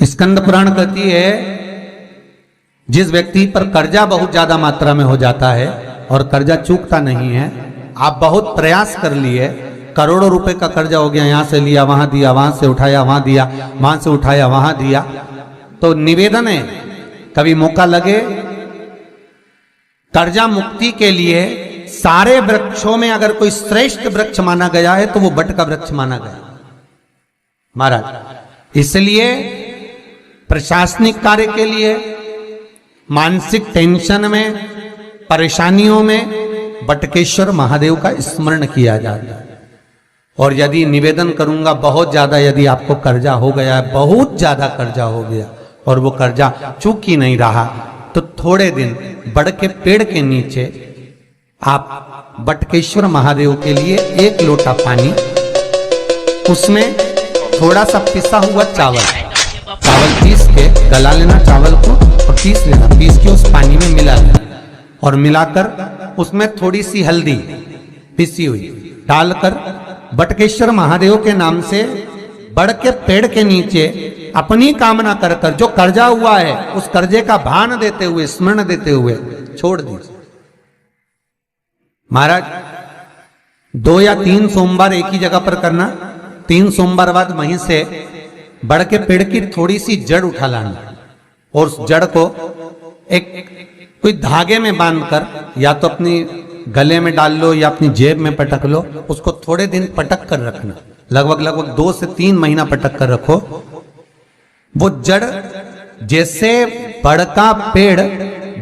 स्कंद पुराण कहती है, जिस व्यक्ति पर कर्जा बहुत ज्यादा मात्रा में हो जाता है और कर्जा चूकता नहीं है, आप बहुत प्रयास कर लिए, करोड़ों रुपए का कर्जा हो गया, यहां से लिया वहां दिया, वहां से उठाया वहां दिया, वहां से उठाया वहां दिया, तो निवेदन है कभी मौका लगे कर्जा मुक्ति के लिए सारे वृक्षों में अगर कोई श्रेष्ठ वृक्ष माना गया है तो वो बट का वृक्ष माना गया महाराज। इसलिए प्रशासनिक कार्य के लिए, मानसिक टेंशन में, परेशानियों में बटकेश्वर महादेव का स्मरण किया जाता है। और यदि निवेदन करूंगा बहुत ज्यादा, यदि आपको कर्जा हो गया है, बहुत ज्यादा कर्जा हो गया और वो कर्जा चूक ही नहीं रहा, तो थोड़े दिन बड़ के पेड़ के नीचे आप बटकेश्वर महादेव के लिए एक लोटा पानी, उसमें थोड़ा सा पिसा हुआ चावल पीस के गला लेना, चावल को और पीस लेना, पीस के उस पानी में मिला लेना और मिलाकर उसमें थोड़ी सी हल्दी पिसी हुई डालकर बटकेश्वर महादेव के नाम से बड़ के पेड़ के नीचे अपनी कामना कर कर जो कर्जा हुआ है उस कर्जे का भान देते हुए, स्मरण देते हुए छोड़ दीजिए महाराज। 2 या 3 सोमवार एक ही जगह पर करना, 3 सोमवार बाद वहीं से बड़ के पेड़ की थोड़ी सी जड़ उठा लाना और उस जड़ को एक कोई धागे में बांधकर या तो अपनी गले में डाल लो या अपनी जेब में पटक लो, उसको थोड़े दिन पटक कर रखना, लगभग 2 से 3 महीना पटक कर रखो। वो जड़ जैसे बड़ का पेड़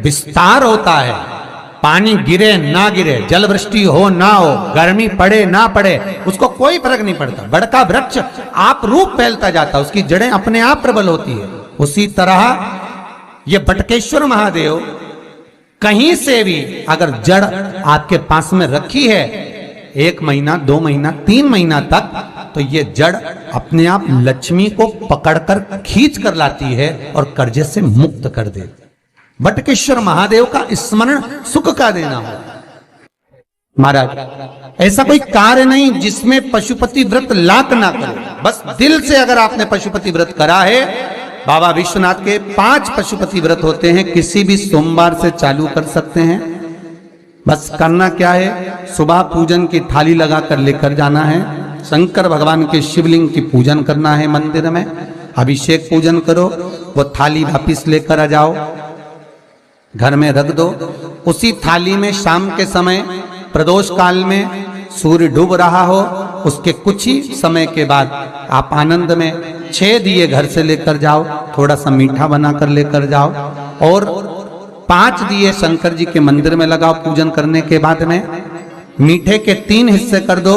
विस्तार होता है, पानी गिरे ना गिरे, जल वृष्टि हो ना हो, गर्मी पड़े ना पड़े, उसको कोई फर्क नहीं पड़ता, बड़ का वृक्ष आप रूप फैलता जाता, उसकी जड़ें अपने आप प्रबल होती है। उसी तरह ये बटकेश्वर महादेव कहीं से भी अगर जड़ आपके पास में रखी है 1 महीना, 2 महीना, 3 महीना तक, तो ये जड़ अपने आप लक्ष्मी को पकड़कर खींच कर लाती है और कर्जे से मुक्त कर देती। बटकेश्वर महादेव का स्मरण सुख का देना हो महाराज। ऐसा कोई कार्य नहीं जिसमें पशुपति व्रत लाख ना करे, बस दिल से अगर आपने पशुपति व्रत करा है, बाबा विश्वनाथ के 5 पशुपति व्रत होते हैं, किसी भी सोमवार से चालू कर सकते हैं। बस करना क्या है, सुबह पूजन की थाली लगाकर लेकर जाना है, शंकर भगवान के शिवलिंग की पूजन करना है, मंदिर में अभिषेक पूजन करो, वो थाली वापिस लेकर आ जाओ, घर में रख दो। उसी थाली में शाम के समय प्रदोष काल में सूर्य डूब रहा हो, उसके कुछ ही समय के बाद आप आनंद में 6 दिए घर से लेकर जाओ, थोड़ा सा मीठा बनाकर लेकर जाओ और 5 दिए शंकर जी के मंदिर में लगाओ। पूजन करने के बाद में मीठे के 3 हिस्से कर दो,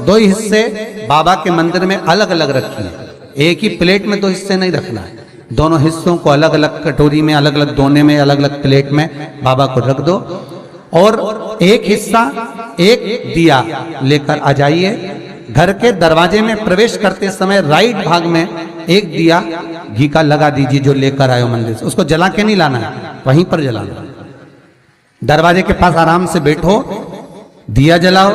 2 हिस्से बाबा के मंदिर में अलग अलग रखिए, एक ही प्लेट में 2 हिस्से नहीं रखना है, दोनों हिस्सों को अलग अलग कटोरी में, अलग अलग दोने में, अलग अलग प्लेट में बाबा को रख दो और एक हिस्सा, एक दिया लेकर आ जाइए। घर के दरवाजे में प्रवेश करते समय राइट भाग में एक दिया घी का लगा दीजिए जो लेकर आए हो मंदिर से, उसको जला के नहीं लाना है, वहीं पर जलाना। दरवाजे के पास आराम से बैठो, दिया जलाओ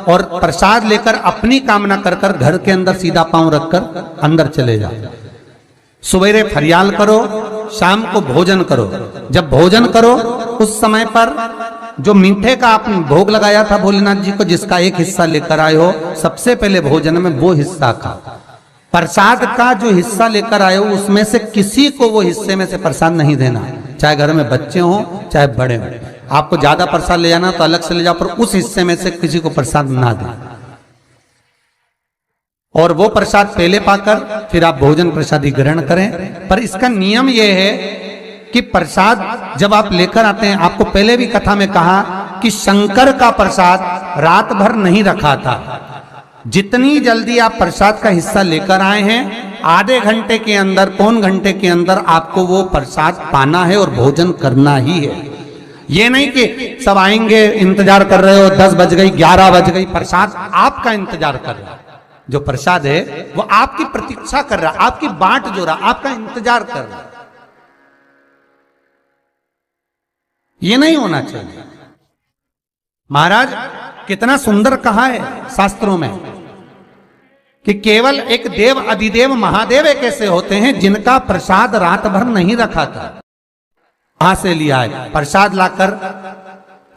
और प्रसाद लेकर अपनी कामना कर कर घर के अंदर सीधा पांव रखकर अंदर चले जाओ। सवेरे फरियाल करो, शाम को भोजन करो। जब भोजन करो उस समय पर जो मीठे का आपने भोग लगाया था भोलेनाथ जी को, जिसका एक हिस्सा लेकर आए हो, सबसे पहले भोजन में वो हिस्सा खाओ। प्रसाद का जो हिस्सा लेकर आए हो उसमें से किसी को वो हिस्से में से प्रसाद नहीं देना, चाहे घर में बच्चे हों चाहे बड़े हों। आपको ज्यादा प्रसाद ले जाना तो अलग से ले जाओ, पर उस हिस्से में से किसी को प्रसाद ना दें। और वो प्रसाद पहले पाकर फिर आप भोजन प्रसादी ग्रहण करें। पर इसका नियम यह है कि प्रसाद जब आप लेकर आते हैं, आपको पहले भी कथा में कहा कि शंकर का प्रसाद रात भर नहीं रखा था। जितनी जल्दी आप प्रसाद का हिस्सा लेकर आए हैं, आधे घंटे के अंदर, पौन घंटे के अंदर आपको वो प्रसाद पाना है और भोजन करना ही है। ये नहीं कि सब आएंगे, इंतजार कर रहे हो, 10 बज गई, 11 बज गई, प्रसाद आपका इंतजार कर रहा है। जो प्रसाद है वो आपकी प्रतीक्षा कर रहा, आपकी बाट जो रहा, आपका इंतजार कर रहा। ये नहीं होना चाहिए। महाराज कितना सुंदर कहा है शास्त्रों में, कि केवल एक देव अधिदेव महादेव एक ऐसे होते हैं जिनका प्रसाद रात भर नहीं रखा था। कहां से लिया है? प्रसाद लाकर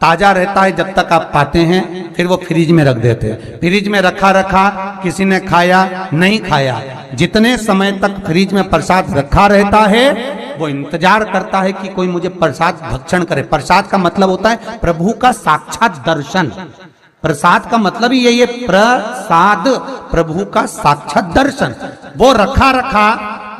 ताजा रहता है जब तक आप पाते हैं, फिर वो फ्रिज में रख देते हैं। फ्रिज में रखा रखा किसी ने खाया नहीं खाया, जितने समय तक फ्रिज में प्रसाद रखा रहता है वो इंतजार करता है कि कोई मुझे प्रसाद भक्षण करे। प्रसाद का मतलब होता है प्रभु का साक्षात दर्शन। प्रसाद का मतलब ही यही है, प्रसाद, प्रभु का साक्षात दर्शन। वो रखा रखा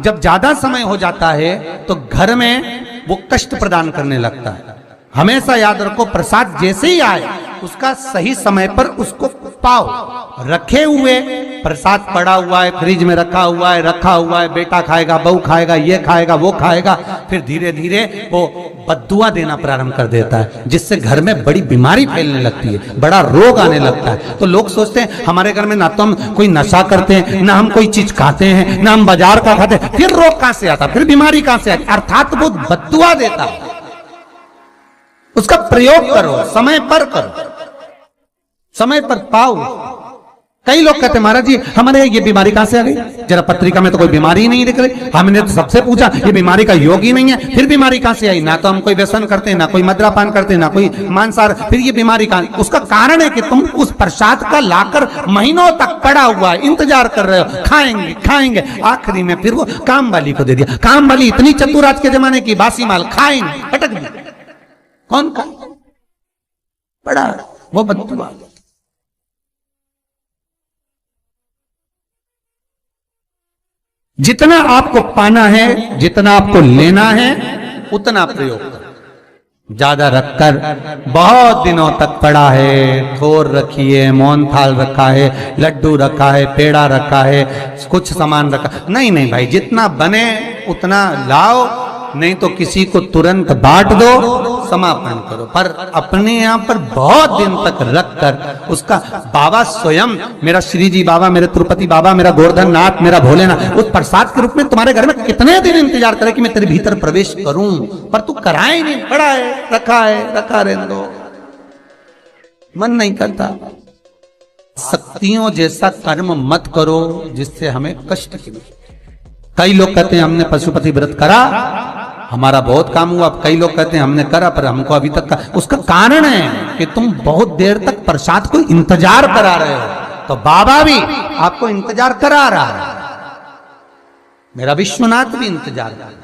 जब ज्यादा समय हो जाता है तो घर में वो कष्ट प्रदान करने लगता है। हमेशा याद रखो, प्रसाद जैसे ही आए उसका सही समय पर उसको पाओ। रखे हुए प्रसाद पड़ा हुआ है, फ्रिज में रखा हुआ है, बेटा खाएगा, बहू खाएगा, ये खाएगा, वो खाएगा, फिर धीरे धीरे वो बद्दुआ देना प्रारंभ कर देता है, जिससे घर में बड़ी बीमारी फैलने लगती है, बड़ा रोग आने लगता है। तो लोग सोचते हैं हमारे घर में ना तो हम कोई नशा करते हैं, ना हम कोई चीज खाते हैं, ना हम बाजार का खाते हैं, फिर रोग कहां से आता, फिर बीमारी कहां से आती? अर्थात वो बद्दुआ देता है। उसका प्रयोग करो, समय पर करो, समय पर पाओ। कई लोग कहते हैं महाराज जी हमारे ये बीमारी कहां से आ गई? जरा पत्रिका में तो कोई बीमारी ही नहीं दिख रही। हमने तो सबसे पूछा ये बीमारी का योग ही नहीं है, फिर बीमारी कहां से आई? ना तो हम कोई व्यसन करते हैं, ना कोई मद्रापान करते हैं, ना कोई मांसाहार, फिर ये बीमारी कहां? उसका कारण है कि तुम उस प्रसाद का लाकर महीनों तक पड़ा हुआ इंतजार कर रहे हो, खाएंगे खाएंगे, आखिरी में फिर वो काम वाली को दे दिया। काम वाली इतनी चतुर आज के जमाने की, बासी माल खाएंगे, अटक दी। कौन का बड़ा वो बद्दुआ। जितना आपको पाना है, जितना आपको लेना है, उतना प्रयोग करो। ज्यादा रखकर बहुत दिनों तक पड़ा है, खोर रखी है, मोहन थाल रखा है, लड्डू रखा है, पेड़ा रखा है, कुछ सामान रखा, नहीं भाई, जितना बने उतना लाओ, नहीं तो किसी को तुरंत बांट दो, समापन करो। पर अपने यहां पर बहुत दिन तक रखकर उसका बाबा स्वयं, मेरा श्री जी बाबा, मेरे तिरुपति बाबा, मेरा गोवर्धन नाथ, मेरा भोलेनाथ, उस प्रसाद के रूप में तुम्हारे घर में कितने दिन इंतजार करे कि मैं तेरे भीतर प्रवेश करूं, पर तू कराए नहीं, पड़ा है, रखा रहने दो, मन नहीं करता। शक्तियों जैसा कर्म मत करो जिससे हमें कष्ट मिले। कई लोग कहते हैं हमने पशुपति व्रत करा, हमारा बहुत काम हुआ। कई लोग कहते हैं हमने करा पर हमको अभी तक उसका कारण है कि तुम बहुत देर तक प्रसाद को इंतजार करा रहे हो। तो बाबा भी आपको इंतजार करा रहा है, मेरा विश्वनाथ भी इंतजार कर रहा है।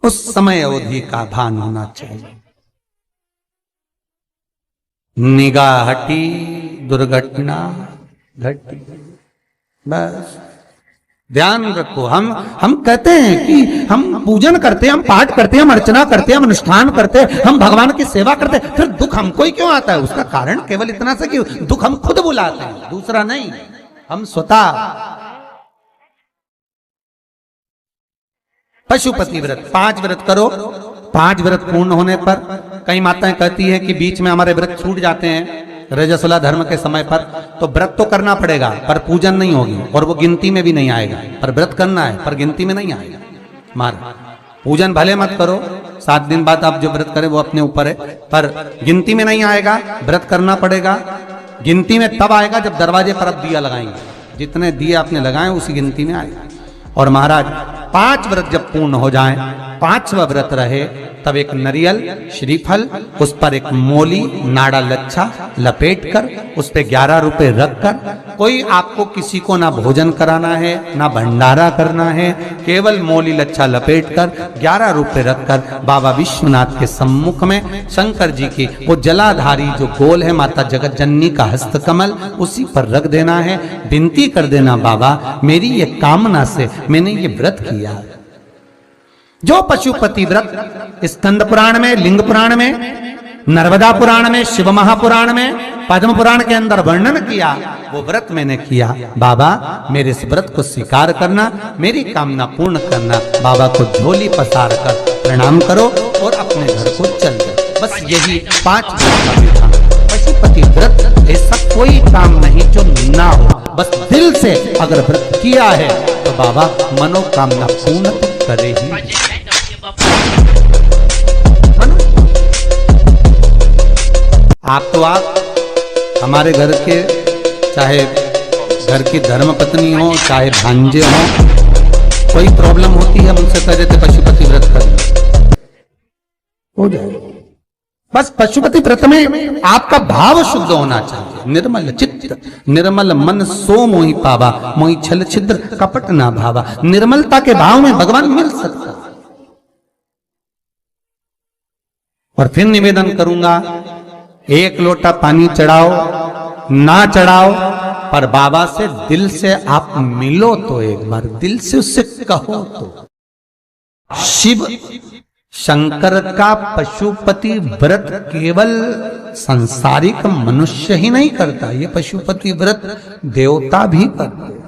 उस समय अवधि का भान होना चाहिए। निगाह हटी, दुर्घटना घटी, बस ध्यान रखो। हम कहते हैं कि हम पूजन करते हैं, हम पाठ करते हैं, हम अर्चना करते हैं, हम अनुष्ठान करते हैं, हम भगवान की सेवा करते हैं, फिर दुख हमको ही क्यों आता है? उसका कारण केवल इतना सा कि दुख हम खुद बुलाते हैं, दूसरा नहीं, हम स्वतः। पशुपति व्रत 5 व्रत करो। 5 व्रत पूर्ण होने पर कई माताएं कहती है कि बीच में हमारे व्रत छूट जाते हैं रजस्वला धर्म के समय पर, तो व्रत तो करना पड़ेगा पर पूजन नहीं होगी और वो गिनती में भी नहीं आएगा। पर व्रत करना है पर गिनती में नहीं आएगा। मार पूजन भले मत करो, 7 दिन बाद आप जो व्रत करें वो अपने ऊपर है, पर गिनती में नहीं आएगा। व्रत करना पड़ेगा। गिनती में तब आएगा जब दरवाजे पर आप दिया लगाएंगे, जितने दिए आपने लगाए उसी गिनती में आएगा। और महाराज 5 व्रत जब पूर्ण हो जाएं, 5वां व्रत रहे, तब एक नरियल, श्रीफल, उस पर एक मोली नाड़ा लच्छा लपेटकर उस पे 11 रुपए रखकर, कोई आपको किसी को ना भोजन कराना है ना भंडारा करना है, केवल मोली लच्छा लपेटकर 11 रुपए रखकर बाबा विश्वनाथ के सम्मुख में शंकर जी की वो जलाधारी जो गोल है माता जगत जननी का हस्तकमल, उसी पर रख देना है। विनती कर देना, बाबा मेरी ये कामना से मैंने ये व्रत किया। जो पशुपति व्रत स्कंद पुराण में, लिंग पुराण में, नर्मदा पुराण में, शिव महापुराण में, पद्म पुराण के अंदर वर्णन किया, वो व्रत मैंने किया। बाबा मेरे इस व्रत को स्वीकार करना, मेरी कामना पूर्ण करना। बाबा को झोली पसार कर प्रणाम करो और अपने घर को चल जाओ। बस यही 5 व्रत का विधान। पशुपति व्रत ऐसा कोई काम नहीं जो ना हो, बस दिल से अगर व्रत किया है तो बाबा मनोकामना पूर्ण करे ही। आप हमारे घर के चाहे घर की धर्मपत्नी हो, चाहे भांजे हो, कोई प्रॉब्लम होती है हम उनसे कह देते पशुपति व्रत कर हो जाए। बस पशुपति व्रत में आपका भाव शुद्ध होना चाहिए, निर्मल चित्त निर्मल मन सो मोहि पावा, मोहि छल छिद्र कपट ना भावा। निर्मलता के भाव में भगवान मिल सकता है। और फिर निवेदन करूंगा, एक लोटा पानी चढ़ाओ ना चढ़ाओ, पर बाबा से दिल से आप मिलो तो एक बार, दिल से उससे कहो तो। शिव शंकर का पशुपति व्रत केवल सांसारिक मनुष्य ही नहीं करता, ये पशुपति व्रत देवता भी करते।